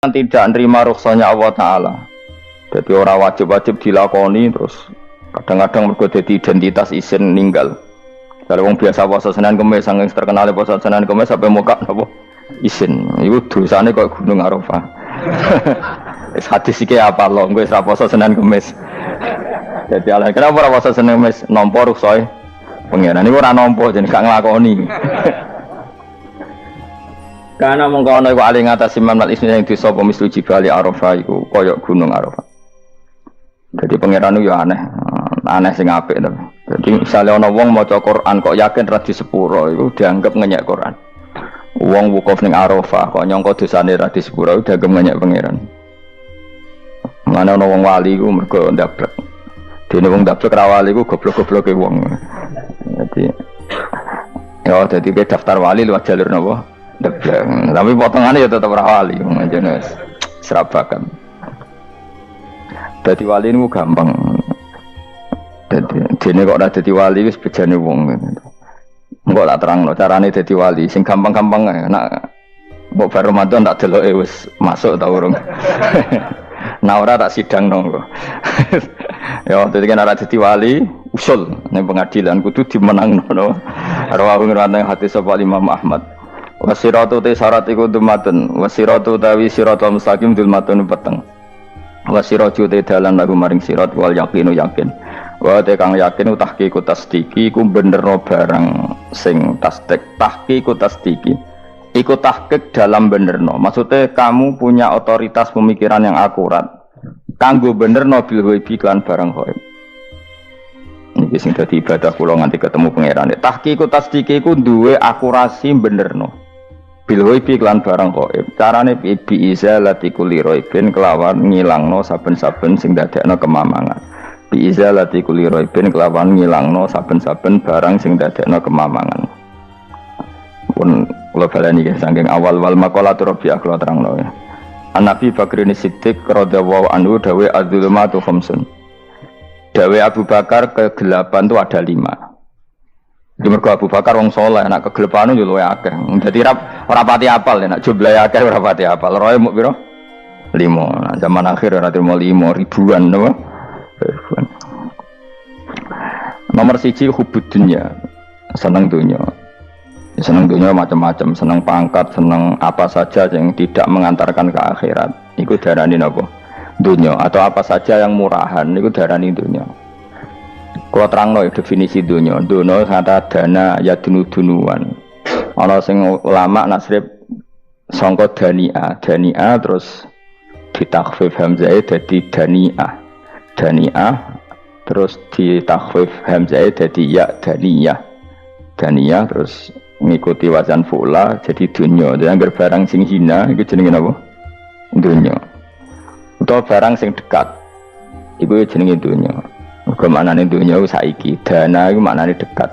tidak nerima rukhsahnya Allah Ta'ala. Jadi orang wajib-wajib dilakoni terus kadang-kadang mergo dadi identitas isin ninggal. Kalau wong biasa puasa Senin Kamis saking terkenal puasa Senin Kamis sampai muka napa isin. Iku dosane kok Gunung Arafah. Wis hadis iki apa lho engko wis ra puasa Senin Kamis. Jadi ala kenapa ora puasa Senin Kamis nampa rukhsah pengiran niku ora nampa jeneng gak nglakoni. Karena mengkono iku ali ngatasi mamlal ismi yang disapa mislu jibali Arafah iku kaya gunung Arafah. Jadi pangeran yo aneh, aneh sing apik to. Jadi misale ana wong maca Quran kok yakin ra di sepuro iku dianggap ngenyek Quran. Wong wukuf ning Arafah kok nyangka dosane ra di sepuro dianggap ngenyek pangeran. Mana ana wong wali iku mergo ndablek. Dene wong ndablek ra wali iku goblok-gobloke wong. Jadi daftar wali lewat jalur napa? Debleng, tapi potongannya ya tetap wali, jenis serabakan. Jadi wali ini gampang. Jadi kok ada jadi wali, wis bejane wong. Enggak lah terang no, caranya jadi wali. Sing gampang-gampang, nak mau bar Ramadan tak delok wis masuk tau urung. Nah ora tak sidang nonggo. Ya, jadi kan ada jadi wali, usul ning pengadilan kudu dimenang no. Rawahu ngene hati sapa Imam Ahmad. Wasiratu te syarat iku dumatun wasiratu tawi siratal mustaqim dumatun peteng wasiratu te dalan lagu maring sirat wal yakinu yakin wa te kang yakin tahqiqu tasdiki iku benerno barang sing tahqiqu tasdiki iku tahqiq dalam benerno maksudnya kamu punya otoritas pemikiran yang akurat kanggo benerno bil ghaibi kan barang ghaib iki sing dadi ibadah kula nganti ketemu pangeran tahqiqu tasdiki iku duwe akurasi benerno bilhoibi klan barang gaib carane bi izalati kulli raibin kelawan ngilangno saben-saben sing dadekno kemamangan bi izalati kulli raibin kelawan ngilangno saben-saben barang sing dadekno kemamangan pun kula baleni nggih saking awal wal maqalatur rabi'ah kula terangno ya Nabi Bakrin Siddiq radhiyallahu anhu dawe adzulumatu khamsun dawe Abu Bakar kegelapan itu ada 5. Di mergo Abu Bakar wong saleh nek kegelepane yo luwih akeh. Dadi ora pati apal nek jumlahe akeh ora pati apal. Roe muk pira? 5. Nah, zaman akhir ora trimo 5 ribuan napa? Ribuan. Nomor 1 hubud dunya. Seneng dunya. Seneng dunya macam-macam, seneng pangkat, seneng apa saja yang tidak mengantarkan ke akhirat. Iku darani napa? Dunya atau apa saja yang murahan niku darani dunya. Kalau terang no definisi dunia, dunia kata dana ya dunuan. Ono sing ulama nasrib sangka dania terus ditakhfif hamzah jadi dania terus ditakhfif hamzah jadi ya dania terus ngikuti wazan fu'la jadi dunia. Dan barang sing hina itu jenenge apa? Dunia. Atau barang sing dekat itu jenenge dunia. Kemanane dunia saiki dana iku maknane dekat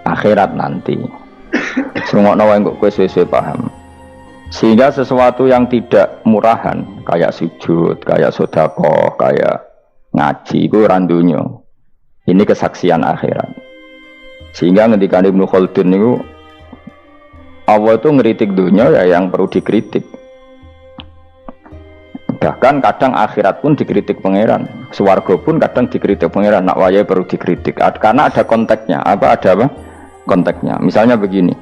akhirat nanti sungokno wae kok kowe suwe-suwe paham sehingga sesuatu yang tidak murahan kayak sujud kayak sedekah kayak ngaji iku ora dunya ini kesaksian akhirat sehingga ngendika Ibnu Khaldun niku Allah itu ngeritik dunia ya yang perlu dikritik. Bahkan kadang akhirat pun dikritik pangeran, swarga pun kadang dikritik pangeran. Nak waya perlu dikritik, karena ada konteksnya. Ada apa? Konteksnya. Misalnya begini,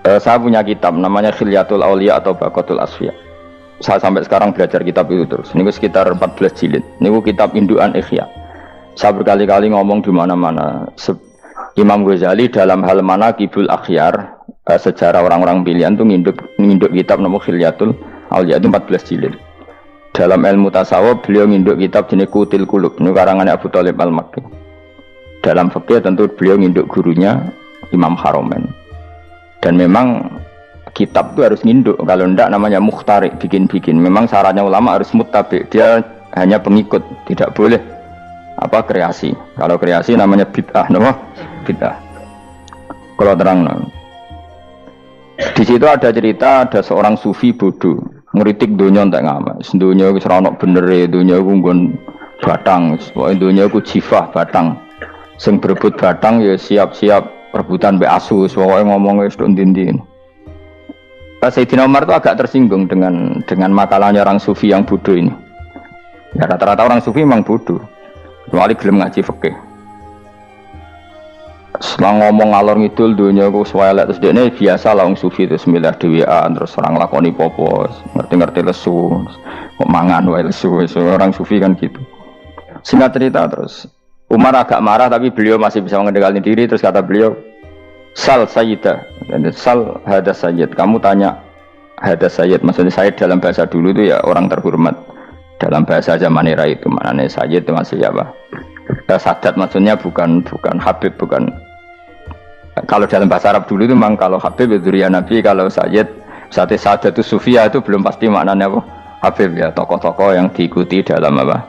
saya punya kitab namanya Khilyatul Auliya atau Baqatul Asfiya. Saya sampai sekarang belajar kitab itu terus. Ini sekitar 14 jilid. Ini kitab indukan Ihya. Saya berkali-kali ngomong di mana-mana. Imam Ghazali dalam hal mana Kibul Akhyar, sejarah orang-orang pilihan itu nginduk kitab nama Khilyatul Auliya itu 14 jilid. Dalam ilmu tasawuf beliau nginduk kitab jenis Qutil Qulub, ini karangannya Abu Thalib Al-Makki. Dalam fikih tentu beliau nginduk gurunya Imam Haromen. Dan memang kitab itu harus nginduk, kalau tidak namanya mukhtarik, bikin-bikin. Memang syaratnya ulama harus muttabi, dia hanya pengikut, tidak boleh kreasi. Kalau kreasi namanya bid'ah, bid'ah. Kalau terang di situ ada cerita ada seorang sufi bodoh ngeritik dunia tak ngamal. Dunia wis ora ono benere, dunia ku nggon batang, pokoke dunia ku jifah batang. Sing berebut batang ya siap-siap rebutan mbek asu, pokoke ngomong wis tok ndi-ndi. Sayyidina Umar itu agak tersinggung dengan makalahnya orang sufi yang bodoh ini. Ya rata-rata orang sufi memang bodoh. Kecuali gelem ngaji fikih. Setelah ngomong ngalor ngidul dunia ku swelek terus dekne biasa lah wong sufi terus milah dhewean terus orang lakoni popo, ngerti-ngerti lesu. Kok mangan wae lesu, orang sufi kan gitu. Singkat cerita terus Umar agak marah tapi beliau masih bisa mengendalikan diri terus kata beliau Sal Sayyidah, Sal Hada Sayyid. Kamu tanya Hada Sayyid, maksudnya Sayyid dalam bahasa dulu itu ya orang terhormat. Dalam bahasa zaman era itu maknanya Sayyid itu masih apa? Sadat maksudnya bukan Habib, bukan. Kalau dalam bahasa Arab dulu itu memang kalau Habib itu Durian Nabi, kalau Sayyid Sadat itu Sufia itu belum pasti maknanya apa? Habib ya, tokoh-tokoh yang diikuti dalam apa?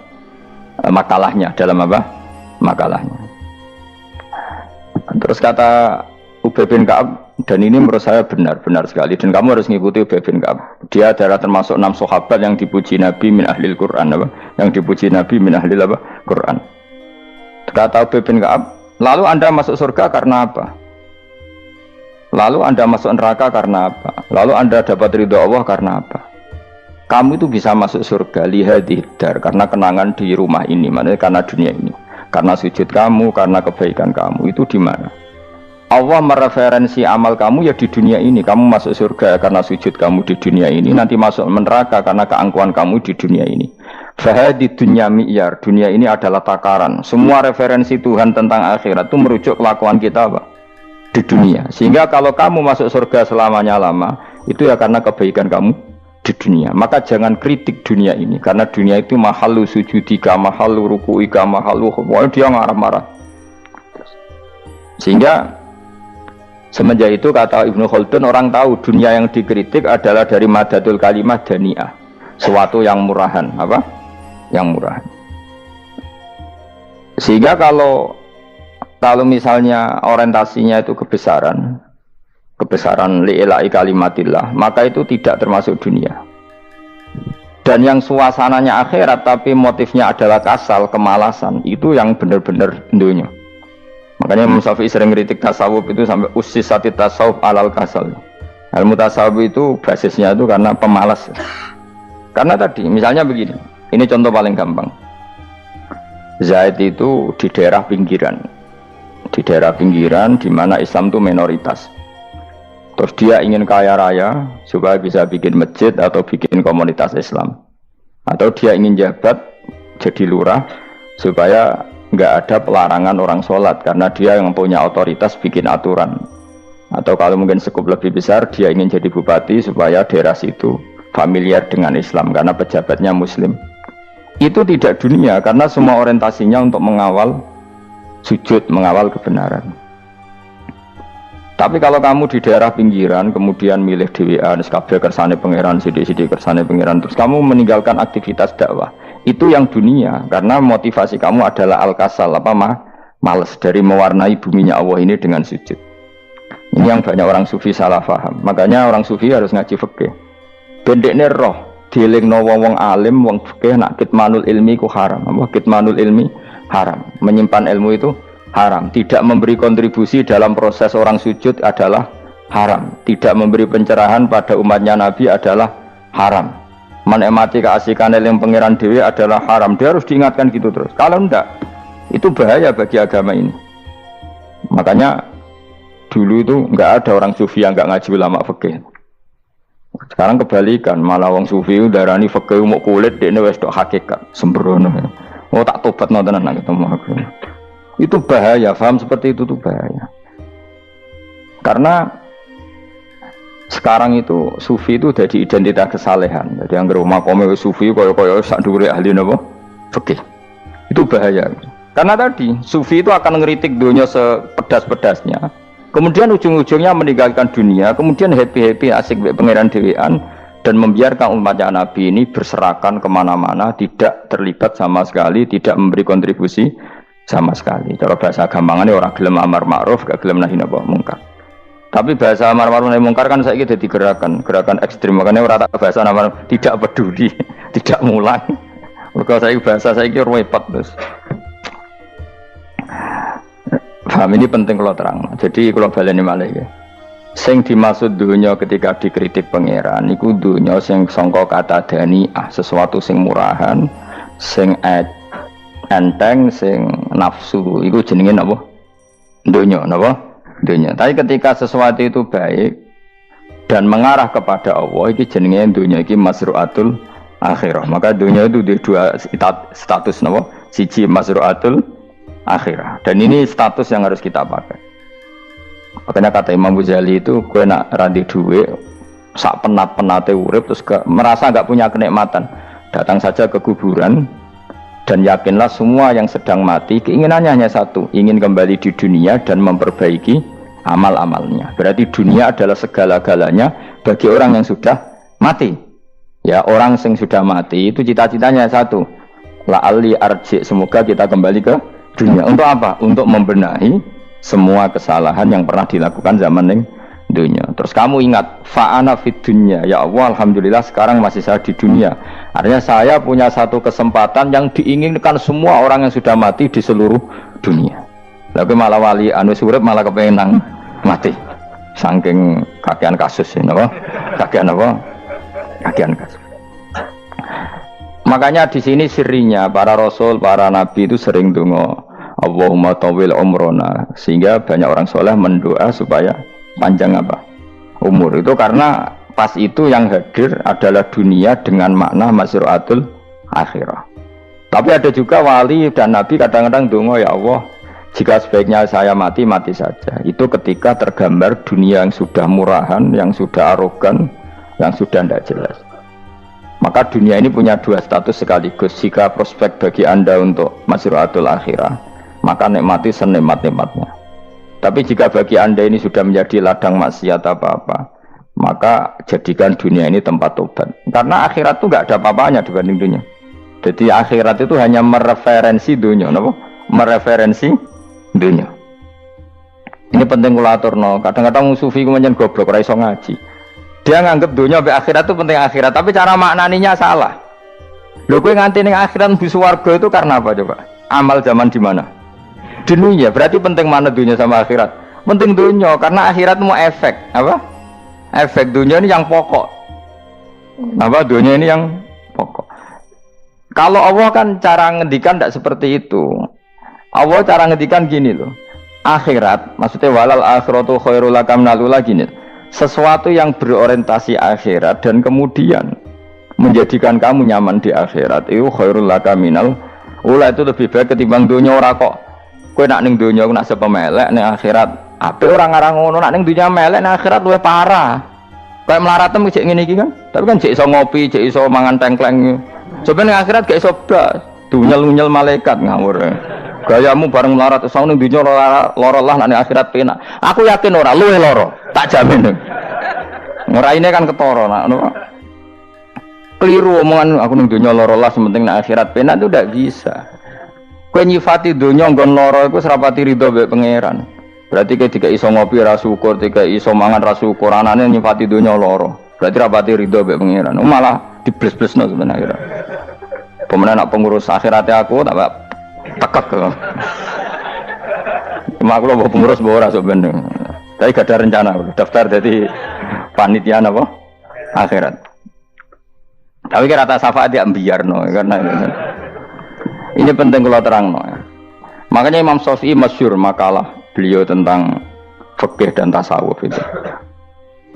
Makalahnya, dalam apa? Makalahnya. Terus kata Ubay bin Ka'ab, dan ini menurut saya benar sekali dan kamu harus mengikuti Ubay bin Ka'ab. Dia adalah termasuk 6 sahabat yang dipuji Nabi min ahlil Quran apa? Yang dipuji Nabi min ahlil apa? Quran. Kata Ubay bin Ka'ab, lalu Anda masuk surga karena apa? Lalu Anda masuk neraka karena apa? Lalu Anda dapat ridho Allah karena apa? Kamu itu bisa masuk surga lihadidar karena kenangan di rumah ini, maksudnya karena dunia ini. Karena sujud kamu, karena kebaikan kamu, itu di mana? Allah mereferensi amal kamu ya di dunia ini. Kamu masuk surga karena sujud kamu di dunia ini. Nanti masuk neraka karena keangkuhan kamu di dunia ini. Fahadi dunya mi'yar. Dunia ini adalah takaran. Semua referensi Tuhan tentang akhirat itu merujuk kelakuan kita apa? Di dunia. Sehingga kalau kamu masuk surga selamanya lama, itu ya karena kebaikan kamu di dunia. Maka jangan kritik dunia ini. Karena dunia itu mahalu sujudika, mahalu ruku'ika, mahalu khubwa. Dia marah-marah. Sehingga semenjak itu kata Ibnu Khaldun, orang tahu dunia yang dikritik adalah dari madatul kalimah dani'ah, suatu yang murahan, apa? Yang murahan. Sehingga kalau misalnya orientasinya itu kebesaran li'ilai kalimatillah, maka itu tidak termasuk dunia. Dan yang suasananya akhirat tapi motifnya adalah kasal, kemalasan, itu yang benar-benar dunia. Makanya Imam Syafi'i sering kritik tasawuf itu sampai usisati tasawuf alal kasal. Ilmu tasawuf itu basisnya itu karena pemalas. Karena tadi misalnya begini, ini contoh paling gampang. Zaid itu di daerah pinggiran di mana Islam itu minoritas. Terus dia ingin kaya raya supaya bisa bikin masjid atau bikin komunitas Islam. Atau dia ingin jabat jadi lurah supaya nggak ada pelarangan orang sholat karena dia yang punya otoritas bikin aturan. Atau kalau mungkin skup lebih besar dia ingin jadi bupati supaya daerah situ familiar dengan Islam karena pejabatnya muslim. Itu tidak dunia karena semua orientasinya untuk mengawal sujud, mengawal kebenaran. Tapi kalau kamu di daerah pinggiran kemudian milih dhewean kabeh kersane pangeran sithik-sithik kersane pangeran terus kamu meninggalkan aktivitas dakwah, itu yang dunia karena motivasi kamu adalah al-kasal males dari mewarnai buminya Allah ini dengan sujud. Ini yang banyak orang sufi salah paham. Makanya orang sufi harus ngaji fikih. Bendekne roh dielingno wong alim wong fikih nak kitmanul ilmi ku haram. Apa kitmanul ilmi haram. Menyimpan ilmu itu haram. Tidak memberi kontribusi dalam proses orang sujud adalah haram. Tidak memberi pencerahan pada umatnya Nabi adalah haram. Menikmati keasikan yang pangeran dewi adalah haram. Dia harus diingatkan gitu terus. Kalau enggak, itu bahaya bagi agama ini. Makanya dulu itu enggak ada orang sufi yang enggak ngaji ulama fikih. Sekarang kebalikan, malah orang sufi darani fikih mau kulit dekne wis tok hakikat sembrono. Oh tak tobat nonton nang ketemu aku. Itu bahaya, paham seperti itu tuh bahaya. Karena sekarang itu sufi itu jadi identitas kesalehan. Jadi yang rumah kome sufi koyo sak dhuwure ahli napa? Fikih. Itu bahaya. Karena tadi sufi itu akan ngeritik dunia sepedas-pedasnya. Kemudian ujung-ujungnya meninggalkan dunia, kemudian happy-happy asik pangeran dhewean dan membiarkan umatnya Nabi ini berserakan kemana-mana, tidak terlibat sama sekali, tidak memberi kontribusi sama sekali. Cara bahasa gampangannya orang gelem amar ma'ruf, gak gelem nahi mungkar. Tapi bahasa amar ma'ruf nahi mungkar kan saiki dadi gerakan ekstrim. Makanya ora tak bahasa amar tidak peduli, tidak mulang. Mergo saiki bahasa saiki repot terus. Paham ini penting kalau terang. Jadi kalau baleni malih ya. Sing dimaksud dunya ketika dikritik pangeran iku dunya sing sangka kata dani'ah, sesuatu sing murahan, sing enteng, sing nafsu. Iku jenenge napa? Dunya, napa? Dunya. Tapi ketika sesuatu itu baik dan mengarah kepada Allah, iki jenenge dunya iki masru'atul akhirah. Maka dunya itu di dua status napa? Siji masru'atul akhirah. Dan ini status yang harus kita pakai. Makanya kata Imam Ghazali itu, gue nak randi duit, sak penat-penate urip terus merasa nggak punya kenikmatan, datang saja ke kuburan dan yakinlah semua yang sedang mati keinginannya hanya satu, ingin kembali di dunia dan memperbaiki amal-amalnya. Berarti dunia adalah segala-galanya bagi orang yang sudah mati. Ya, orang yang sudah mati itu cita-citanya satu, la'alli arji, semoga kita kembali ke dunia. Untuk apa? Untuk membenahi semua kesalahan yang pernah dilakukan zaman yang dunia. Terus kamu ingat, fa'ana fid dunya, ya Allah, alhamdulillah sekarang masih saya di dunia. Artinya saya punya satu kesempatan yang diinginkan semua orang yang sudah mati di seluruh dunia. Tapi malah wali anu surip malah kepengen mati. Saking kakean kasus ini, apa? Kakean apa? Kakean kasus. Makanya di sini sirinya para rasul, para nabi itu sering donga Allahumma tawil umrona, sehingga banyak orang soleh mendoa supaya panjang apa? Umur. Itu karena pas itu yang hadir adalah dunia dengan makna masru'atul akhirah. Tapi ada juga wali dan nabi kadang-kadang donga, ya Allah, jika sebaiknya saya mati, mati saja. Itu ketika tergambar dunia yang sudah murahan, yang sudah arogan, yang sudah tidak jelas. Maka dunia ini punya dua status sekaligus. Jika prospek bagi Anda untuk masru'atul akhirah, maka nikmati senikmat-nikmatnya. Tapi jika bagi Anda ini sudah menjadi ladang maksiat apa-apa, maka jadikan dunia ini tempat tobat. Karena akhirat itu nggak ada apa-apanya dibanding dunia. Jadi akhirat itu hanya mereferensi dunia, no? Mereferensi dunia. Ini penting kula aturno. Kadang-kadang sufi ku menyen goblok ora iso ngaji. Dia nganggep dunia sampai akhirat itu penting akhirat, tapi cara maknaninya salah. Lho kowe nganti ning akhirat mlebu swarga itu karena apa coba? Amal zaman di mana? Dunia. Berarti penting mana dunia sama akhirat? Penting dunia karena akhirat mau efek apa? Efek dunia ini yang pokok. Apa dunia ini yang pokok. Kalau Allah kan cara ngendikan tidak seperti itu. Allah cara ngendikan gini loh. Akhirat, maksudnya walal akhiratu khairul lakam nalula gini. Sesuatu yang berorientasi akhirat dan kemudian menjadikan kamu nyaman di akhirat itu khairul lakaminal ula, itu lebih baik ketimbang dunia. Ora kok kowe nak ning dunia nak sepemelek ning akhirat apik ora ngarang ngono, nak ning dunia melek ning akhirat luwih parah. Kayak melaratem cek ngene iki kan. Tapi kan cek iso ngopi, cek iso mangan tengkleng. Coba ning akhirat gak iso blas. Dunyel-unyel malaikat ngawur. Gayamu bareng melarat iso ning dunia lara lah, nak ning akhirat penak. Aku yakin ora luwih lara, tak jamin. Ngeraine kan ketara nak ngono. Keliru omongan aku ning dunia lara lah sementing ning akhirat penak itu ndak bisa. Kowe nyifati donya nggon lara iku serapati ridho mbek pangeran. Berarti kowe dikai iso ngopi ra syukur, dikai iso mangan ra syukur, anane nyifati donya lara. Berarti rapati ridho mbek pangeran. Malah dibles-blesno sebenarnya. Pemenang nak pengurus akhiratnya aku tak tekek. Cuma aku lho pengurus mbok ora sok ben. Tapi gak ada rencana daftar jadi panitia apa? Akhirat. Tapi kira rata syafaat dia ambiarno karena ini penting kalau terang no. Makanya Imam Syafi'i masyhur makalah beliau tentang fikih dan tasawuf itu.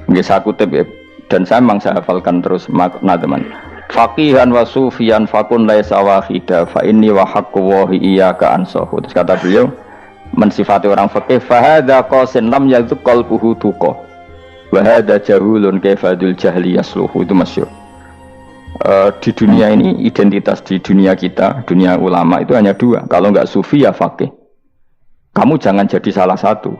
Nggih saya kutip ya, dan saya memang saya hafalkan terus makna teman. Faqihan wa sufiyan fakun laisa wahida fa inni wa haqqu wa iyyaka ansahu. Terus kata beliau mensifati orang fikih fa hadza qasin lam yazuk qalbuhu tuqa. Wa hadza jahulun kaifadul jahli yasluhu, itu masyhur. Di dunia ini identitas di dunia kita, dunia ulama itu hanya dua. Kalau enggak sufi ya faqih. Kamu jangan jadi salah satu.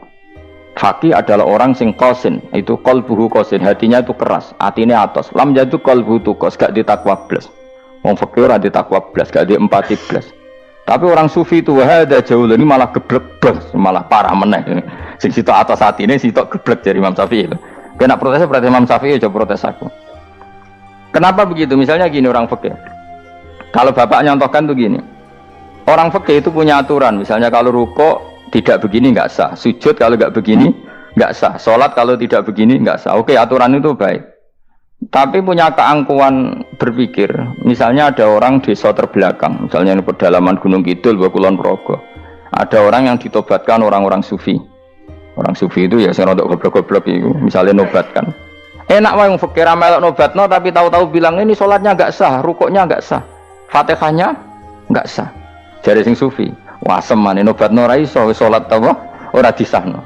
Faqih adalah orang sing qasin, itu qalbuhu qasin, hatinya itu keras, atine atos. Lam jadu qalbuhu tuqas, gak ditakwa blas. Wong faqih ora ditakwa blas, gak diempati blas. Tapi orang sufi itu wahada jauh ini malah geblek blas, malah parah meneh. Sing sitok atas atine sitok geblek dari Imam Syafi'i. Kena protes berarti Imam Syafi'i aja protes aku. Kenapa begitu? Misalnya gini orang fikih. Kalau bapak nyontohkan tuh gini. Orang fikih itu punya aturan. Misalnya kalau ruko tidak begini nggak sah. Sujud kalau nggak begini nggak sah. Sholat kalau tidak begini nggak sah. Oke, aturan itu baik. Tapi punya keangkuhan berpikir. Misalnya ada orang desa terbelakang, misalnya di pedalaman Gunung Kidul, Kulon Progo. Ada orang yang ditobatkan orang-orang sufi. Orang sufi itu ya saya rodok goblok-goblok itu, misalnya nobatkan. Enak wae wong fakir melok nobatno tapi tahu-tahu bilang ini sholatnya nggak sah, rukuknya nggak sah, Fatihahnya nggak sah. Jare sing sufi, wah semane nobatno ora iso sholat apa ora disahno.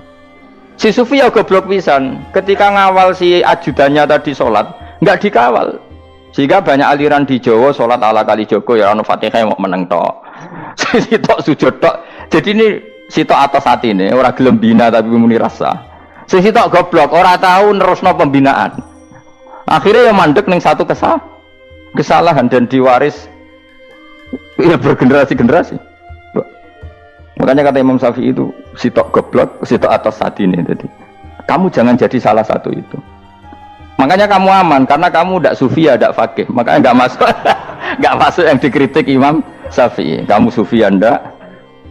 Si sufi ya goblok pisan, ketika ngawal si ajudannya tadi sholat nggak dikawal. Sehingga banyak aliran di Jawa sholat ala kali Joko ya ono Fatihah mau meneng tok. Sitok sujud tok. Jadi ini sitok atas hati ini, orang gelem bina tapi muni rasa. Sitok goblok, orang tahu nerusno pembinaan. Akhirnya yang mandek ning satu kesalahan dan diwaris ya bergenerasi-generasi. Makanya kata Imam Syafi'i itu sitok goblok, sitok atas hati ini. Jadi kamu jangan jadi salah satu itu. Makanya kamu aman karena kamu tidak sufi ya tidak fakih. Makanya nggak masuk, nggak masuk yang dikritik Imam Syafi'i. Kamu sufi ya ndak,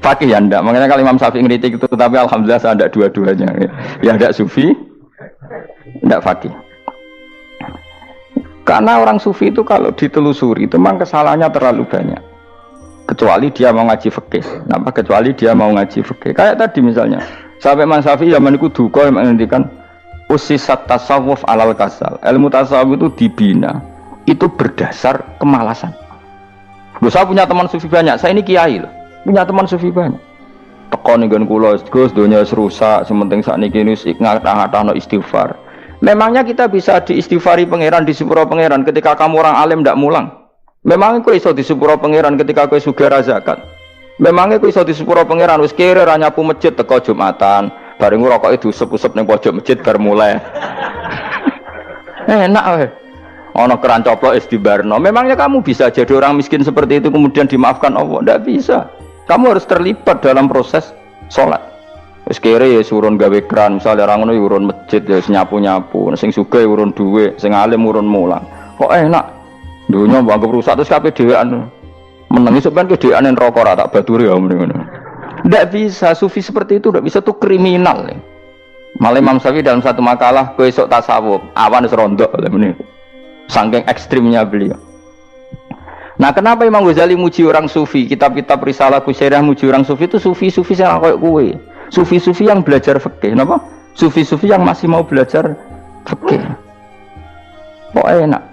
fakih ya ndak. Makanya kalau Imam Syafi'i ngeritik itu, tapi alhamdulillah saya ada dua-duanya. Ya ndak sufi, ndak fakih. Karena orang sufi itu kalau ditelusuri itu memang kesalahannya terlalu banyak. Kecuali dia mau ngaji fikih. Kenapa? Kecuali dia mau ngaji fikih. Kayak tadi misalnya, sampai Imam Syafi'i zaman itu duka yang menghentikan usisat tasawuf alal kasal. Ilmu tasawuf itu dibina itu berdasar kemalasan. Saya punya teman sufi banyak. Saya ini kiai loh. Punya teman sufi banyak. Tekon nggon kula Gus donya rusak, sementing sakniki wis ngatah-ngatahno istighfar. Memangnya kita bisa diistighfari pangeran di sepuro pangeran ketika kamu orang alim ndak mulang? Memangnya kowe iso di sepuro pangeran ketika kowe sugih zakat? Memangnya kowe iso di sepuro pangeran wis kere ra nyapu masjid teko Jumatan, bareng rokoke diusep-usep ning pojok masjid bar mulai. Enak weh. Ana keran coplok is dibarno. Memangnya kamu bisa jadi orang miskin seperti itu kemudian dimaafkan Allah? Tidak bisa. Kamu harus terlibat dalam proses sholat. Wis kere ya urun gawe keran, misalnya orang ngono urun masjid ya nyapu-nyapu, sing sugih urun dhuwit, sing alim urun mulang. Kok enak? Dunya mbok anggap rusak terus kabeh dhewean. Menengi sampean ke dhewean neraka ora tak baturi ya ngono. Tidak bisa, sufi seperti itu tidak bisa, tuh kriminal. Malah Imam Syafi'i dalam satu makalah besok tasawuf, awan wis rondok ini. Saking ekstrimnya beliau. Nah, kenapa Imam Ghazali muji orang sufi? Kitab-kitab Risalah Qusyairah muji orang sufi itu sufi-sufi yang kayak kowe. Sufi-sufi yang belajar fikih, napa? Sufi-sufi yang masih mau belajar fikih. Kok enak?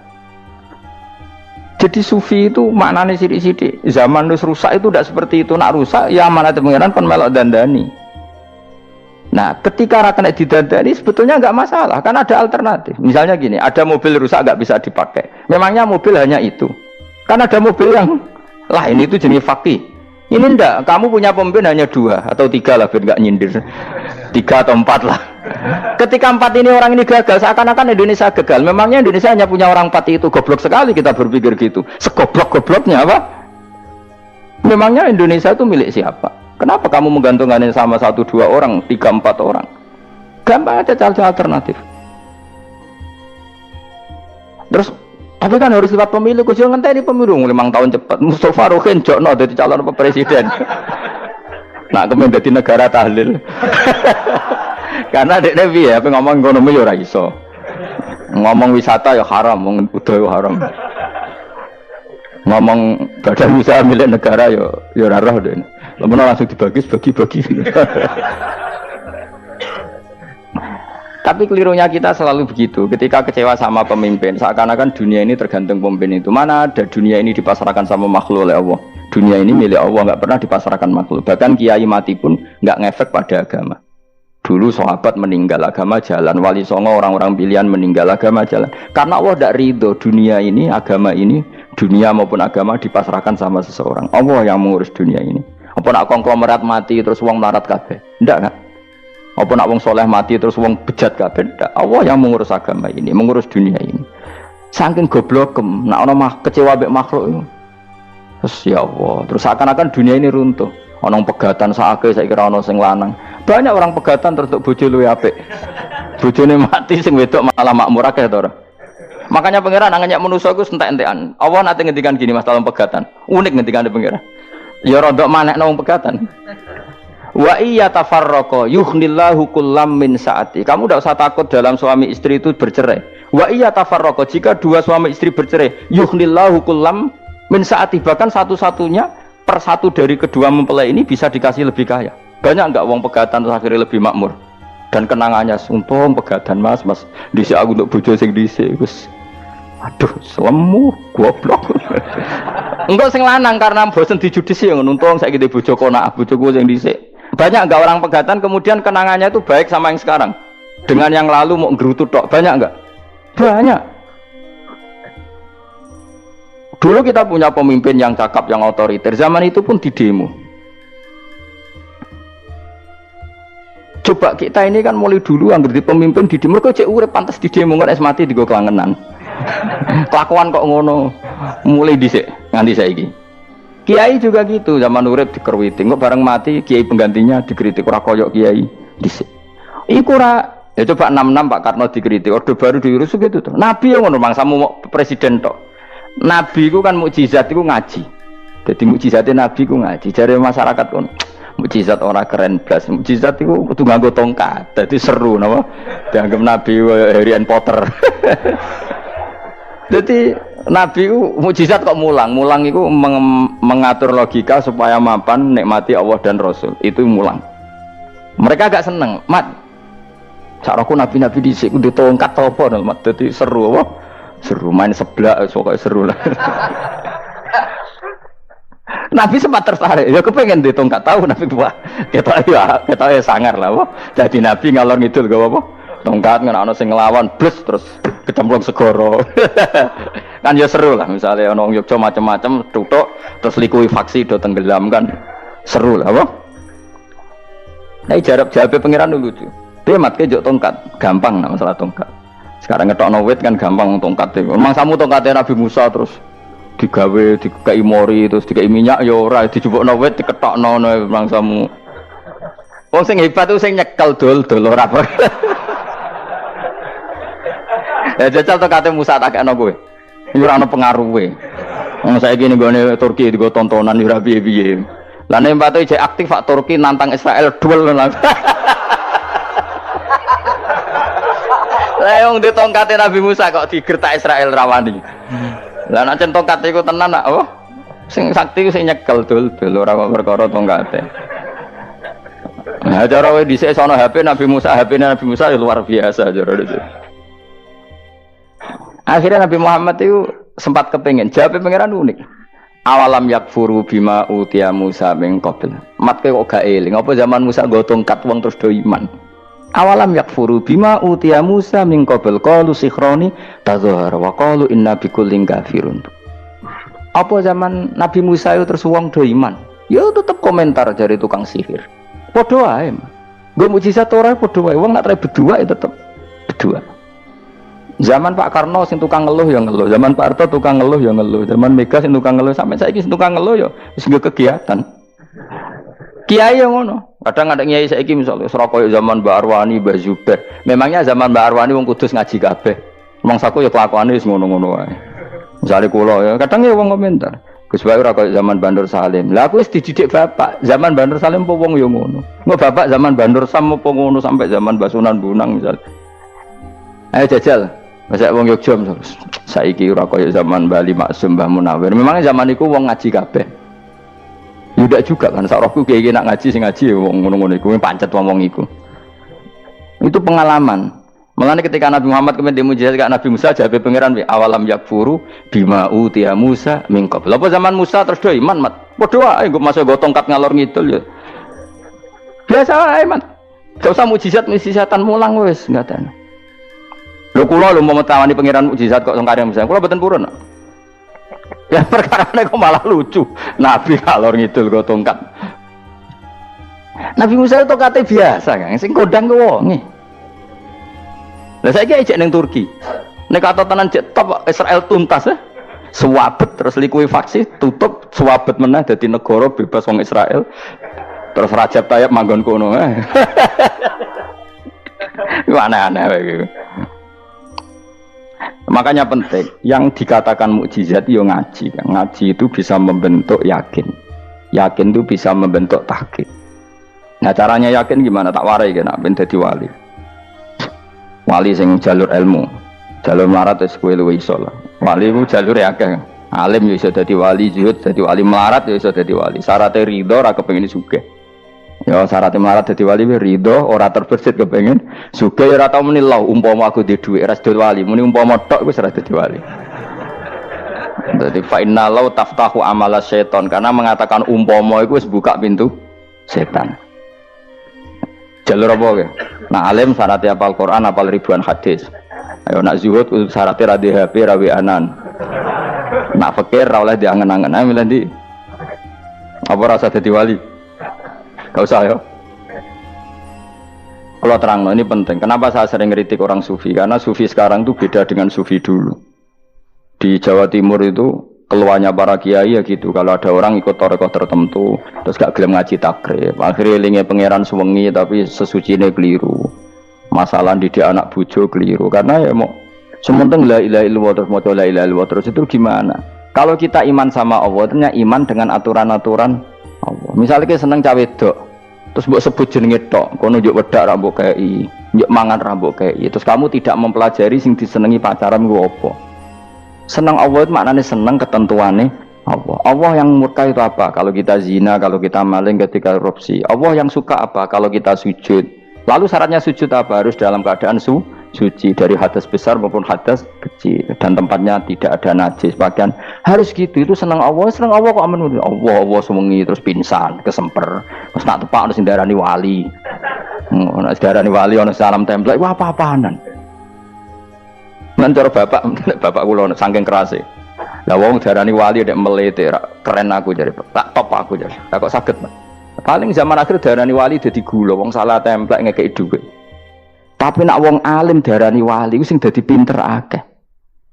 Jadi sufi itu maknanya sidik-sidik. Zaman wis rusak itu tidak seperti itu. Nak rusak ya amanat pengiran kon melok dandani. Nah, ketika rakan didandani sebetulnya nggak masalah, kan ada alternatif. Misalnya gini, ada mobil rusak nggak bisa dipakai. Memangnya mobil hanya itu? Kan ada mobil yang lain itu jenis fakih. Ini enggak, kamu punya pemimpin hanya 2 atau 3 lah, biar nggak nyindir. 3 atau 4 lah. Ketika 4 ini orang ini gagal, seakan-akan Indonesia gagal. Memangnya Indonesia hanya punya orang 4 itu? Goblok sekali kita berpikir gitu. Segoblok-gobloknya apa? Memangnya Indonesia itu milik siapa? Kenapa kamu menggantungkannya sama 1-2 orang, 3-4 orang? Gampang aja cari alternatif. Terus, tapi kan harus lewat pemilu. Kau jangan ngenteni pemilu 5 tahun cepat. Mustafa Rohin jokno jadi calon presiden. Nah, kemudian jadi negara tahlil. Karena dek Devi ya, tapi ngomong ekonomi ya ora iso. Ngomong wisata ya haram, ngomong budaya haram. Ngomong badan usaha milik negara ya ora roh deh. Lamun langsung dibagi-bagi. Tapi kelirunya kita selalu begitu. Ketika kecewa sama pemimpin, seakan-akan dunia ini tergantung pemimpin itu. Mana ada dunia ini dipasarkan sama makhluk oleh Allah. Dunia ini milik Allah, nggak pernah dipasarkan makhluk. Bahkan kiai mati pun nggak ngefek pada agama. Dulu sahabat meninggal agama jalan, wali songo orang-orang pilihan meninggal agama jalan. Karena Allah tidak ridho dunia ini, agama ini, dunia maupun agama dipasrahkan sama seseorang. Allah yang mengurus dunia ini. Apa nak konglomerat mati terus wong melarat kabeh? Ndak kan? Apa nak wong soleh mati terus wong bejat kabeh? Ndak. Allah yang mengurus agama ini, mengurus dunia ini. Saking goblokem, nak ono mah kecewa mbek makhluk itu. Terus ya Allah, terus seakan-akan dunia ini runtuh. Ono pegatan sakake saiki ora ono sing lanang. Banyak orang pegatan terus untuk bojo luwih apik. Bojone mati sing wedok malah makmur akeh to ora. Makanya pangeran angannya manusa iku entek-entekan. Allah nate ngendikan gini masalah pegatan. Unik ngendikane pangeran. Ya rodok manekno wong pegatan. Wa iya tafarraqa yughnillahu kullam min sa'ati. Kamu tidak usah takut dalam suami istri itu bercerai. Wa iya tafarraqa, jika dua suami istri bercerai, yughnillahu kullam min sa'ati, bahkan satu-satunya per satu dari kedua mempelai ini bisa dikasih lebih kaya. Banyak enggak wong pegatan terus akhirnya lebih makmur. Dan kenangannya sumpah pegatan Mas dhisik aku untuk bojo sing dhisik wis. Aduh, selemu goblok. Enggak sing lanang karena bosen dijudisi yang nuntung saiki bojo konak bojoku sing dhisik. Banyak enggak orang pegatan kemudian kenangannya itu baik sama yang sekarang. Dengan yang lalu mau nggerutu tok, banyak enggak? Banyak. Dulu kita punya pemimpin yang cakap, yang otoriter. Zaman itu pun di demo. Coba kita ini kan mulai dulu anggar di pemimpin di demo kok cek urip pantas di demo kan es mati digo kelangenan. Kelakuan kok ngono. Mulai dhisik nganti saiki. Kiai juga gitu, zaman urip dikerwiti, kok bareng mati kiai penggantinya dikritik ora koyok kiai dhisik. Iku ora ya coba 66 Pak Karno dikritik, orde baru diurus gitu tuh. Nabi yang ngono mangsamu mau presiden tok. Nabi ku kan mukjizat iku ngaji. Jadi mukjizatnya Nabi ku ngaji. Jare masyarakat kon mukjizat orang keren blas. Mukjizat itu kudu nganggo tongkat. Dadi seru napa? Dianggap Nabi Harry Potter. Jadi Nabi itu mukjizat kok mulang. Mulang itu mengatur logika supaya mapan nikmati Allah dan Rasul. Itu mulang. Mereka agak seneng. Mat. Caraku Nabi-nabi dhisik kudu tongkat apa mat. Dadi seru apa? Seru main seblak pokoke seru lah. Nabi sempat tertarik, ya kepengen di tongkat tahu Nabi tua, kita ya sangar lah, wah. Jadi Nabi ngalor ngidul gak apa, tongkat nggak ono sing ngelawan, blus terus kecemplung segoro, kan ya seru lah. Misalnya ono Yogyo macam-macam, tutuk terus likui faksi do tenggelam kan, seru lah, wah. Nah jawab pengiran dulu tuh, dia matke jok tongkat, gampang lah masalah tongkat. Sekarang ngetokno wit kan gampang tongkat itu, memang samu tongkatnya Nabi Musa terus. Digawe dikai mori terus dikai minyak ya ora dijupukno wit diketokno mangsamu. Wong sing hebat ku sing nyekel dol ora apa. Ya jajal to kate Musa tak kena kowe. Iki ora ono pengaruhe. Wong saiki ning gone Turki digo tontonan ora piye-piye. Lah nek mbate jek aktif Pak Turki nantang Israel duel lan. Lah wong di tongkate Nabi Musa kok digertak Israel rawani. Lah nek tongkat iku tenan nak apa? Sing sakti ku sing nyekel dul ora perkara tongkate. Nah, cara wae dhisik sono HP Nabi Musa ya luar biasa cara itu. Akhirnya Nabi Muhammad itu sempat kepengen jawab pangeran unik. Awalam yakfuru bima utiya Musa min qabl. Matke kok gak eling apa zaman Musa nggo tongkat wong terus do iman. Awalam yakfuru bima utiya Musa min qabl qalu sikhroni tadhahara wa qalu inna bikullin kafirun. Apa zaman Nabi Musa itu terus wong do iman? Ya tetep komentar dari tukang sihir. Padha wae. Nggo mukjizat ora padha wae. Wong nak trep berdua ya tetep berdua. Zaman Pak Karno sing tukang ngeluh ya ngeluh, zaman Pak Harto tukang ngeluh ya ngeluh, zaman Mega sing tukang ngeluh sampai saiki sing tukang ngeluh ya wis kegiatan. Kiai yang ngono. Kadang ada kiai saiki misalnya Surabaya zaman Mbak Arwani, Mbak Zubair. Memangnya zaman Mbak Arwani wong Kudus ngaji kabeh. Mangsaku ya kelakuane wis ngono-ngono wae. Misale kula ya kadang ya wong komentar. Gus Bae ora koyo zaman Bandur Salim. Lah aku wis dididik bapak. Zaman Bandur Salim apa wong ya ngono. Engko bapak zaman Bandur Sam apa ngono sampai zaman Basunan Bunang misal. Ayo jajal. Masa wong Yogyo saiki ora koyo zaman Bali Maksum Mbah Munawir. Memangnya zaman iku wong ngaji kabeh. Yudak juga kan, sarohku kayak nak ngaji sing ngaji wong ngono-ngono iku pancet wong iku. Itu pengalaman. Mulane ketika Nabi Muhammad kemudian mujizat Nabi Musa jawab pangeran awalam yakfuru bima utiya Musa min qabl. Apa zaman Musa terus do iman mat. Padha wae nggo masuk go tongkat ngalor ngidul ya. Biasa wae mat. Gak usah mujizat-mujizatan mulang wis ngaten. Lho kula lho mau tawani pangeran mujizat kok sangkare Musa. Kula mboten purun. Ya perkara kok malah lucu. Nabi kalor ngidul go tongkat. Nabi Musa itu kate biasa kan, sing kodang ku wonge. Lah saiki ejek ning Turki. Nek kata tenan jek top Israel tuntas ya. Suwabet terus likuifaksi tutup suwabet meneh dadi negara bebas wong Israel. Terus Rajab Tayyip manggon kono. Aneh-aneh gitu. Makanya penting, yang dikatakan mukjizat yo ngaji. Ngaji itu bisa membentuk yakin. Yakin itu bisa membentuk tahqiq. Nah caranya yakin gimana? Tak warai kan ben dadi wali. Wali sing jalur ilmu, jalur melarat wis kowe luwih iso lah. Wali ku jalur akeh. Alim ya iso dadi wali, zuhud dadi wali, melarat ya iso dadi wali. Syaratnya ridho ora kepengin sugih. Ya syaratnya melarat dadi wali ridho ora terbersit kepengin sugih ya ora tau muni lho umpama aku di dhuwit ora dadi wali, muni umpama tok wis ora dadi wali. Dadi fa inna law taftahu amala syaiton karena mengatakan umpama iku wis buka pintu setan. Jalur apa ke? Nah alim syaratnya hafal Quran, hafal ribuan hadis. Ayo nak zuhud syaratnya radhi HP, rawi anan. Nak fakir ra oleh diangen-angen. Ayo milih ndi? Apa rasa dadi wali? Gak usah ya. Kalau terang, ini penting. Kenapa saya sering kritik orang sufi? Karena sufi sekarang itu beda dengan sufi dulu. Di Jawa Timur itu keluarnya para kiai ya gitu. Kalau ada orang ikut torekoh tertentu, terus gak gelem ngaji takrib, akhirnya lingnya pangeran suwengi tapi sesucine keliru. Masalah didik anak bojo keliru. Karena ya mau sementing la ilaha illallah terus mau la ilaha illallah terus itu gimana? Kalau kita iman sama Allah, ternyata iman dengan aturan-aturan Allah. Misalnya kita seneng cawe dok, terus mbok sebut jenenge tok, kono njuk wedak ra mbok kei, njuk mangan ra mbok kei. Terus kamu tidak mempelajari sing disenengi pacaran ku apa? Senang Allah itu maknanya senang ketentuannya Allah. Allah yang murka itu apa? Kalau kita zina, kalau kita maling, ketika korupsi. Allah yang suka apa? Kalau kita sujud. Lalu syaratnya sujud apa? Harus dalam keadaan suci dari hadas besar maupun hadas kecil dan tempatnya tidak ada najis. Bahkan harus gitu. Itu senang Allah. Senang Allah kok aman. Allah semengi terus pingsan, kesemper. Terus nak tepak harus darani wali. Nak darani wali ono salam template. Wah apa-apaanan. Mentor bapak kula saking kerase. Lah wong darani wali nek melete keren aku jare. Tak top aku jare. Lah kok saged, Pak. Paling zaman akhir darani wali dadi gula, wong salah templek ngekeki dhuwit. Tapi nak wong alim darani wali ku sing dadi pinter akeh.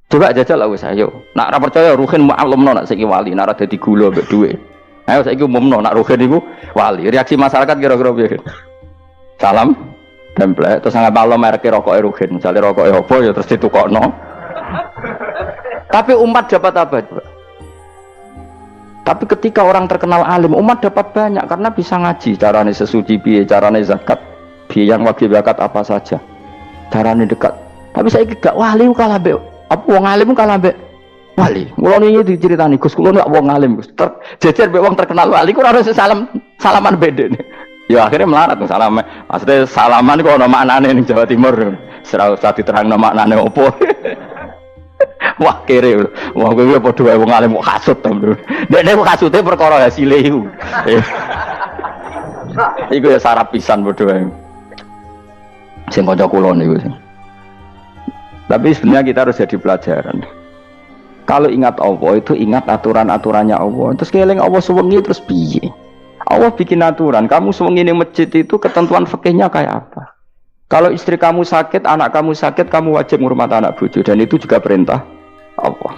Coba jajal lah wis ayo. Nak ora percaya Ruhin maklumno nak saiki wali, nak ora dadi gula mbek dhuwit. Ayo saiki umumno nak Ruhin iku wali. Reaksi masyarakat kira-kira piye? Salam template terus nggak malam merek rokok Ruhin, misalnya rokok apa ya terus ditukokno. Tapi umat dapat apa? Tapi ketika orang terkenal alim, umat dapat banyak karena bisa ngaji, carane sesuci piye, carane zakat, piye yang wajib zakat apa saja, carane dekat. Tapi saya gak wali kalah be, apa wong alim kalah be wali. Kulo niki diceritani Gus, kulo nek wong alim Gus, jejer be wong terkenal wali, kulo harus salaman beda nih. Ya akhirnya melarat salam. Maksudnya salaman kok ono maknane ning Jawa Timur. Ora usah diterangno maknane opo. Wah kere. Wah kowe padha wae wong alim kok kasut to. Nek kok kasute perkara hasile iku. Iku ya sarap pisan padha wae. Sing kanca kula niku. Tapi sebenarnya kita harus jadi pelajaran. Kalau ingat Allah itu ingat aturan-aturannya Allah. Terus keling Allah suwengi terus piye? Allah bikin aturan, kamu sewengi ning masjid itu ketentuan fikihnya kayak apa? Kalau istri kamu sakit, anak kamu sakit, kamu wajib ngurmat anak bojo dan itu juga perintah Allah.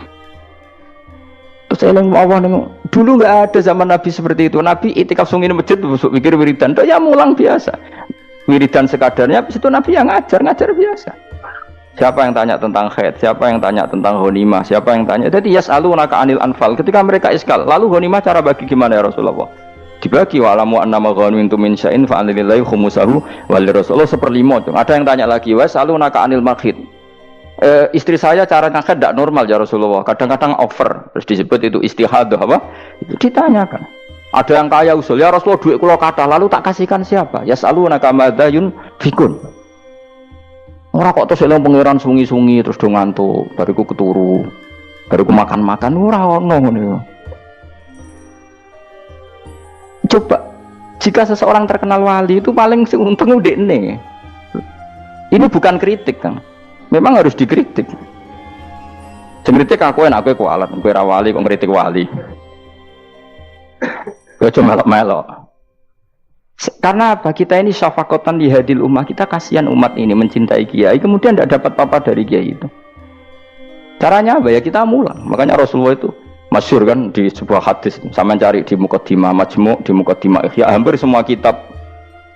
Terus eling Allah dulu nggak ada zaman Nabi seperti itu. Nabi itikaf sewengi ning masjid besok pikir wiridan, ya mulang biasa. Wiridan sekadarnya, habis itu Nabi yang ngajar biasa. Siapa yang tanya tentang haid, siapa yang tanya tentang ghanimah, siapa yang tanya. Jadi yas'alunaka 'anil anfal. Ketika mereka iskal, lalu ghanimah cara bagi gimana ya Rasulullah? Dibagi wa'lamu annama ghanimtum min syai'in fa'alillahi khumusahu wal rasul 1/5. Ada yang tanya lagi, wa salunaka 'anil makhid. Istri saya cara ngakad tidak normal ya Rasulullah. Kadang-kadang over. Terus disebut itu istihadah apa? Itu ditanyakan. Ada yang kaya usul, ya Rasulullah duit kula kathah lalu tak kasihkan siapa? Ya salunaka madzayun fikun. Ora kok terus eling pangeran sungi-sungi terus do ngantuk, bariku keturu. Bariku makan-makan ora ono ngono. Coba, jika seseorang terkenal wali itu paling untung udekne. Ini bukan kritik kan, memang harus dikritik. Kritik aku enak, aku kualat, aku ra wali kok ngritik wali. Kau cuma melok. Karena apa? Kita ini syafaqatan li hadil ummah, kita kasihan umat ini mencintai kiai, kemudian tidak dapat apa-apa dari kiai itu. Caranya apa ya? Kita mulang. Makanya Rasulullah itu masyhur kan di sebuah hadis, sama cari di Muqaddimah Majmu', di Muqaddimah Ihya, hampir semua kitab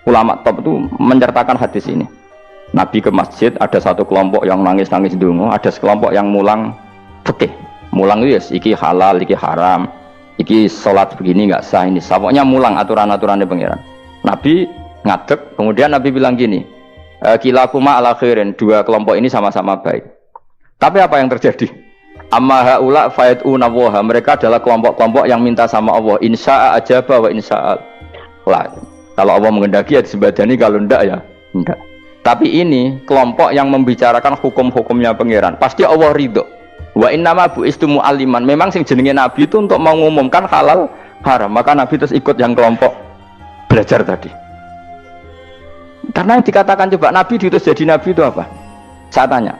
ulama top itu menyertakan hadis ini. Nabi ke masjid, ada satu kelompok yang nangis-nangis dungo, ada sekelompok yang mulang fikih. Mulang itu ya, iki halal, iki haram, iki sholat begini nggak sah, ini pokoknya mulang aturan-aturannya pangeran. Nabi ngadeg. Kemudian Nabi bilang gini, kilakuma ala khairin, dua kelompok ini sama-sama baik. Tapi apa yang terjadi? Amma haula fayatuna waha, mereka adalah kelompok-kelompok yang minta sama Allah, insya'a ajaba wa insya'al la. Kalau Allah mengendaki ya disembadani, kalau enggak ya enggak. Tapi ini kelompok yang membicarakan hukum-hukumnya pangeran, pasti Allah ridho. Wa innama bu'istu mu'alliman, memang sing jenenge Nabi itu untuk mengumumkan halal haram, maka Nabi terus ikut yang kelompok belajar tadi. Karena yang dikatakan coba Nabi diutus jadi Nabi itu apa? Saya tanya,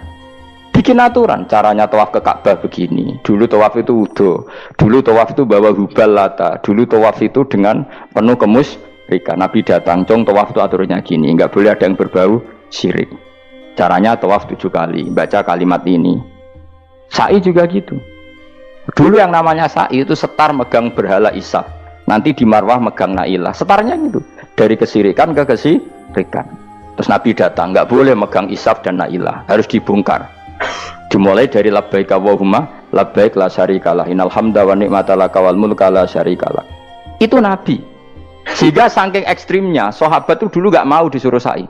bikin aturan, caranya tawaf ke Ka'bah begini, dulu tawaf itu wudu, dulu tawaf itu bawa hubal lata, dulu tawaf itu dengan penuh kemusyrikan. Nabi datang, cong tawaf itu aturannya gini, enggak boleh ada yang berbau syirik. Caranya tawaf 7 kali, baca kalimat ini. Sa'i juga gitu. Dulu yang namanya sa'i itu setar megang berhala Isaf, nanti di Marwah megang Nailah, setarnya gitu, dari kesirikan ke kesirikan. Terus Nabi datang, nggak boleh megang Isaf dan Nailah, harus dibongkar. Dimulai dari labbaik Allahumma labbaik la syarikalah innal hamda wa ni'mata laka wal mulka la syarikalah. Itu Nabi. Sehingga saking ekstrimnya sahabat itu dulu nggak mau disuruh sa'i.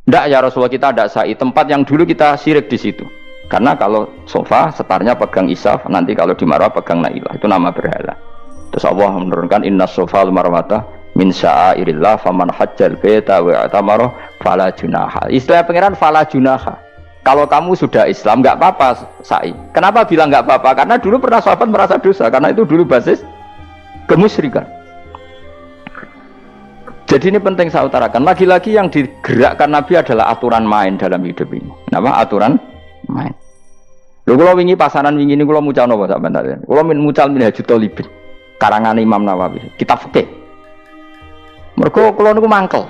Nggak ya Rasulullah, kita ada sa'i, tempat yang dulu kita syirik di situ. Karena kalau sofa setarnya pegang Isaf, nanti kalau di Marwah pegang Nailah, itu nama berhala. Terus Allah menurunkan inna sofa al-marwata min sya'airillah faman hajjal baita wa atamara fala junaha. Istilah pangeran fala junaha. Kalau kamu sudah Islam nggak apa-apa sa'i. Kenapa bilang nggak apa-apa? Karena dulu pernah sahabat merasa dosa, karena itu dulu basis kemusyrikan. Jadi ini penting saya utarakan. Lagi-lagi yang digerakkan Nabi adalah aturan main dalam hidup ini. Kenapa? Aturan main. Lho kula wingi pasanan wingi niku kula mucal napa sak bentar. Kula mucal Minhajut Thalibin karangan Imam Nawawi, kitab fikih. Mergo kula niku mangkel.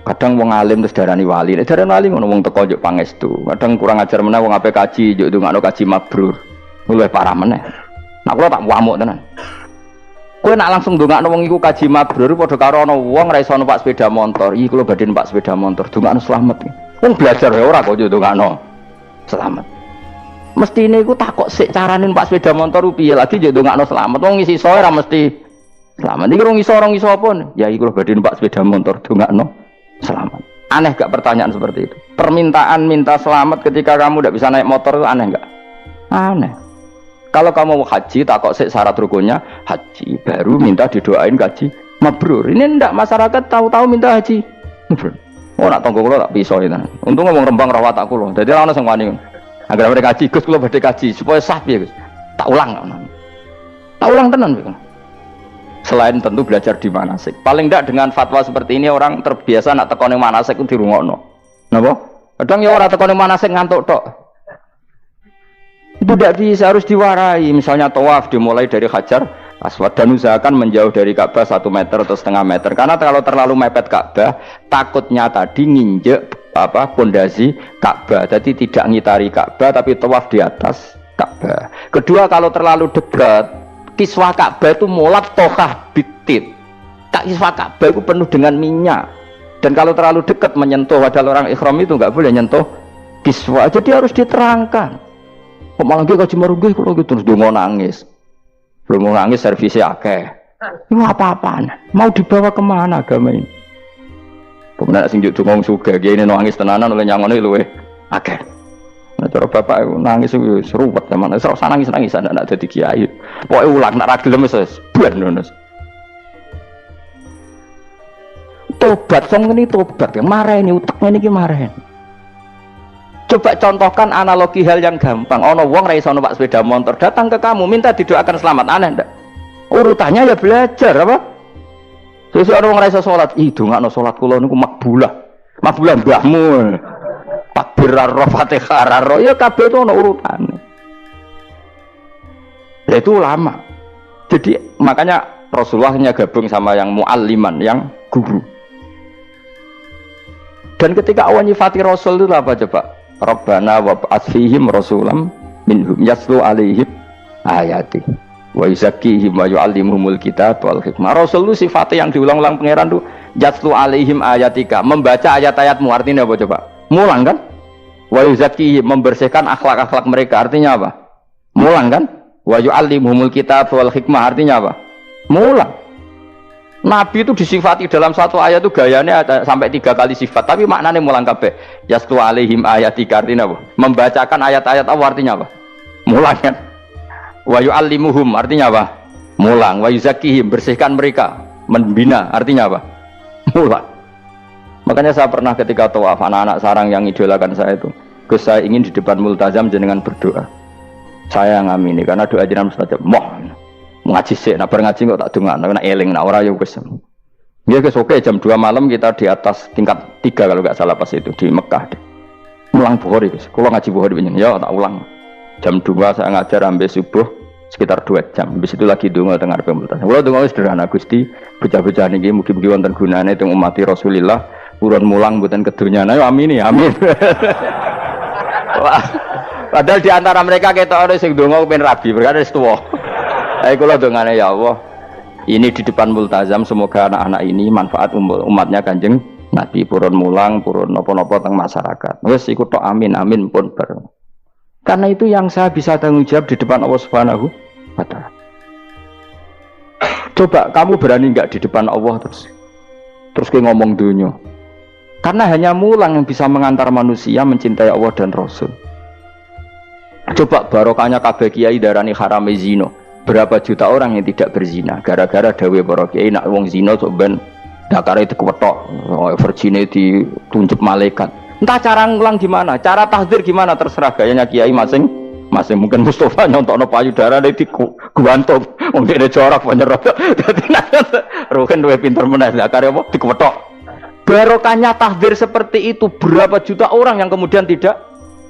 Kadang wong alim terus darani wali. Nek darani wali ngono wong teko njuk pangestu. Kadang kurang ajar meneh wong ape kaji njuk ndongakno kaji mabrur. Luwih parah meneh. Nah kula tak wamuk tenan. Kowe nak langsung ndongakno wong iku kaji mabrur padha karo ana wong ra iso numpak sepeda motor. Iki kula badhe numpak sepeda motor, ndongakno slamet. Wong belajar ya ora kok njuk ndongakno selamat. Mesti ini aku takut sik carane numpak sepeda motor piye lagi njuk ndongakno selamat. Wong isi iso ora mesti selamat. Iki rong iso apa? Ya iki kula badhe numpak sepeda motor ndongakno selamat. Aneh gak pertanyaan seperti itu? Permintaan minta selamat ketika kamu tidak bisa naik motor itu aneh gak? Aneh. Kalau kamu mau haji, takut sik syarat rukunnya haji, baru minta didoain haji mabrur. Ini ndak, masyarakat tahu-tahu minta haji mabrur. Oh nak tonggo kula tak pisau itu. Untung ngomong Rembang rawat aku loh. Jadi ana sing wani. Agar mereka kaji, Gus kula badhe kaji supaya sah piye Gus. Tak ulang. Tak ulang tenan Gus. Selain tentu belajar di manasik. Paling tidak dengan fatwa seperti ini orang terbiasa nak tekone manasik ku dirungokno. Napa? Kadang ya ora tekone manasik ngantuk tok. Itu tidak bisa, harus diwarai. Misalnya tawaf dimulai dari Hajar Aswad dan usahakan menjauh dari Ka'bah 1 meter atau setengah meter. Karena kalau terlalu mepet Ka'bah, takutnya tadi nginjek pondasi Ka'bah. Jadi tidak ngitari Ka'bah tapi tawaf di atas Ka'bah. Kedua, kalau terlalu dekat, kiswah Ka'bah itu mulat tohah bitit. Kiswah Ka'bah itu penuh dengan minyak. Dan kalau terlalu dekat menyentuh, padahal orang ikhram itu nggak boleh nyentuh kiswah. Jadi harus diterangkan. Kok malah nggih kaji marungge kula terus donga nangis. Belum nangis servisnya akeh. Ini apa-apaan? Mau dibawa kemana agama ini? Kemudian sing juk donga sugih kiye nangis tenanan oleh nyangone luweh akeh. Nah cara bapak nangis wis ruwet teman. Wis ora nangis-nangis anak dadi kiai. Pokoke ulang nek ra gelem wis ben ngono. Tobat sing ngene tobat ya mareni utek ngene iki mareni. Coba contohkan analogi hal yang gampang. Ono wong ra iso numpak sepeda motor datang ke kamu minta didoakan selamat, aneh ndak? Urutannya ya belajar apa? Sesuk ono wong ra iso salat, ih dongakno salat kula niku makbulah. Makbulah mbahmu. Takbir ar-Fatihah ar ya kabeh itu ono urutane. Ya itu ulama. Jadi makanya Rasulullah hanya gabung sama yang mualliman, yang guru. Dan ketika awan nyifati Rasul itu apa coba? Rabbana wab'ats fihim rasulam minhum yatlu alaihim ayati wa yuzakkihim wa yu'allimuhumul kitab wal hikmah. Rasul itu sifatnya yang diulang-ulang pangeran itu yatlu alaihim ayatika, membaca ayat-ayatmu. Artinya apa coba? Mulang kan? Wa yuzakkihim, membersihkan akhlak-akhlak mereka. Artinya apa? Mulang kan? Wa yu'allimuhumul kitab wal hikmah. Artinya apa? Mulang. Nabi itu disifati dalam satu ayat itu gayanya ada sampai 3 kali sifat, tapi maknanya mulang kabeh. Yastu alaihim ayatika artinya apa? Membacakan ayat-ayat Allah artinya apa? Mulang kan? Wa yu'allimuhum artinya apa? Mulang. Wa yuzakkihim bersihkan mereka, membina artinya apa? Mulang. Makanya saya pernah ketika tawaf anak-anak sarang yang idolakan saya itu, Gus saya ingin di depan multazam jenengan berdoa. Saya ngamini karena doa jenengan mustajab. Ngaji sih, nah ngaji kok tak dengar, nak eling, nak ora ya wis. Ya guys, oke jam 2 malam kita di atas tingkat 3 kalau nggak salah pas itu di Mekah. Ulang Bukhari guys, kalau ngaji Bukhari begini, ya tak ulang. Jam 2 saya ngajar sampai subuh sekitar 2 jam. Habis itu lagi donga tengah pemultasan. Kalau donga sederhana Gusti, bocah-bocah niki mugi-mugi wonten gunane teng umati Rasulillah, urun mulang mboten kedunyane. Ayo amin ya, amin. Padahal di antara mereka ketok ana sing donga kepen rabi, berkata wis tuwa. Ayo kula dongane ya Allah. Ini di depan multazam semoga anak-anak ini manfaat umatnya Kanjeng Nabi purun mulang, purun napa-napa teng masyarakat. Wis iku tok amin amin pun bar. Karena itu yang saya bisa tanggung jawab di depan Allah Subhanahu wa taala. Coba kamu berani enggak di depan Allah terus ke ngomong dunia. Karena hanya mulang yang bisa mengantar manusia mencintai Allah dan Rasul. Coba barokahnya kabeh kiai darani harame zina. Berapa juta orang yang tidak berzina gara-gara dawe para kiai nak wong zina sok ben dakare dikwetok, virgine ditunjuk malaikat. Entah cara ngulang gimana, cara tahdzir gimana terserah gayanya kiai masing-masing. Mungkin Mustafa nyontokno payudara di guantung, wong dene jorok penyerot. Dadi rohen luwih pinter meneh dakare apa dikwetok. Barokahnya tahdzir seperti itu berapa juta orang yang kemudian tidak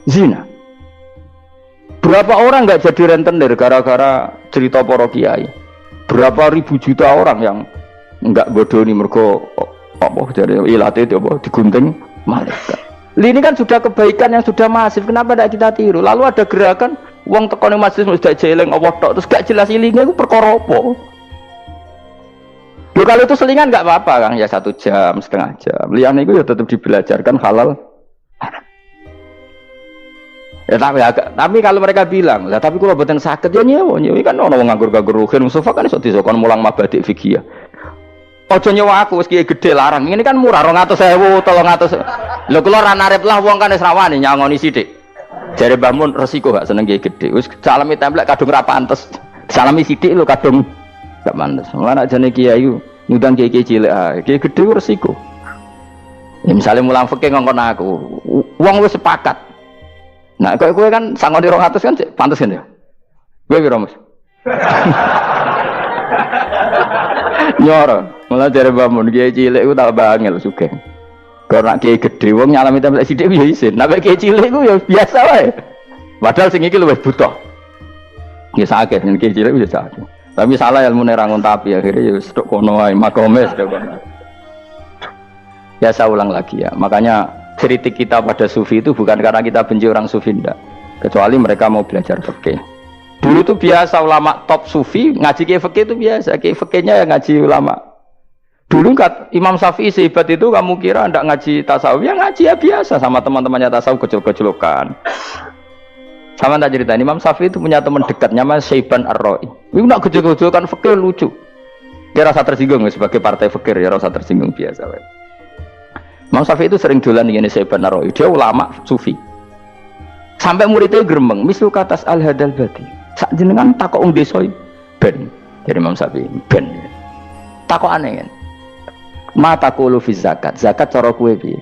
zina. Berapa orang nggak jadi rentenir gara-gara cerita para kiai? Berapa ribu juta orang yang nggak bodoni mergo apa jadi ilate itu apa digunting malaikat. Ini kan sudah kebaikan yang sudah masif. Kenapa tidak kita tiru? Lalu ada gerakan uang tekone masjid sudah jeleng Allah tok terus gak jelas ilingnya itu perkara apa? Loh, kalau itu selingan nggak apa-apa Kang ya 1 jam, setengah jam. Liyane itu ya tetap dibelajarkan halal. Ya, tapi kalau mereka bilang, lah tapi kalau buatan sakit ya nyewa kan orang nganggur-nganggur ruhin Mustafa kan iso disokon mulang mabadik fikih. Ojo nyewa aku wis kiye gede larang. Ini kan murah 200.000, 300. Lho kula ra narep lah wong kan wis rawani nyangoni sithik. Jare Mbah Mun resiko gak seneng kiye gede. Wis salami templek kadung ra pantes. Salami sithik lho kadung gak pantes. Mulane jane kiai ngundang kiai cilik ae. Kiai gede ku resiko. Ya misalnya mulang fikih ngongkon aku. Wong wis sepakat. Nah, kowe kan sangon di 200 kan pantes kan ya? Kowe piro, Mas? Nyoro, malah jare bangun kiai cilik ku tak bangel sugih. Karena kiai gede wong nyalami templek sithik ya isin. Nek kiai cilik ku ya biasa wae. Padahal sing iki luwih butuh. Ya sakit nek kiai cilik wis sakit. Tapi salah ilmune ra ngontapi akhirnya ya sedok kono wae makome sedok kono. Ya saya ulang lagi ya. Makanya kritik kita pada sufi itu bukan karena kita benci orang sufi enggak, kecuali mereka mau belajar fikih. Dulu itu biasa ulama top sufi ngaji kiai fikih itu biasa, kiai fikihnya yang ngaji ulama. Dulu kan Imam Syafi'i sehebat itu kamu kira enggak ngaji tasawuf, ya ngaji ya biasa sama teman-temannya tasawuf kecil-kecilokan. Sama tak cerita, Imam Syafi'i itu punya teman dekat namanya Syaiban Ar-Ra'i. Itu nak kecil-kecilokan fikih lucu. Dia rasa tersinggung sebagai partai fikih, ya rasa tersinggung biasa. Imam Syafi'i itu sering dolan ngene Syaiban Ar-Ra'i. Dia ulama sufi. Sampai muridnya gremeng, misal katas al-hadal bati. Sak jenengan takok wong desa ben. Jadi Imam Syafi'i ben. Takok aneh kan. Mata qulu fi zakat. Zakat cara kowe piye?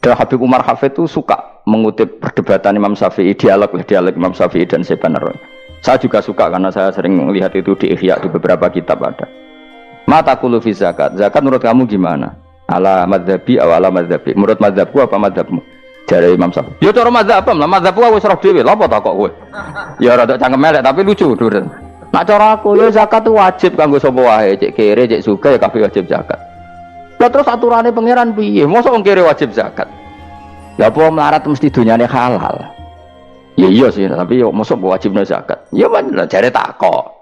Dan Habib Umar Hafid itu suka mengutip perdebatan Imam Syafi'i, dialog Imam Syafi'i dan Syaiban Ar-Ra'i. Saya juga suka karena saya sering melihat itu di Ihya di beberapa kitab ada. Mata qulu fi zakat. Zakat menurut kamu gimana? Ala madzhabi atau ala madzhabi. Menurut madzhabku apa madzhabmu? Jare Imam Syafi'i. Ya cara madzhab apa? Lah madzhabku wis roh dhewe. Lha apa tak kok kowe? Ya rada cangkem elek tapi lucu, Dur. Nak cara aku ya zakat itu wajib kanggo sapa wae, cek kere, cek sugih ya kabeh wajib zakat. Lah terus aturane pangeran piye? Mosok wong kere wajib zakat. Ya apa melarat mesti dunyane halal. Ya iya sih, tapi yo mosok wajibna zakat. Ya jare tak kok.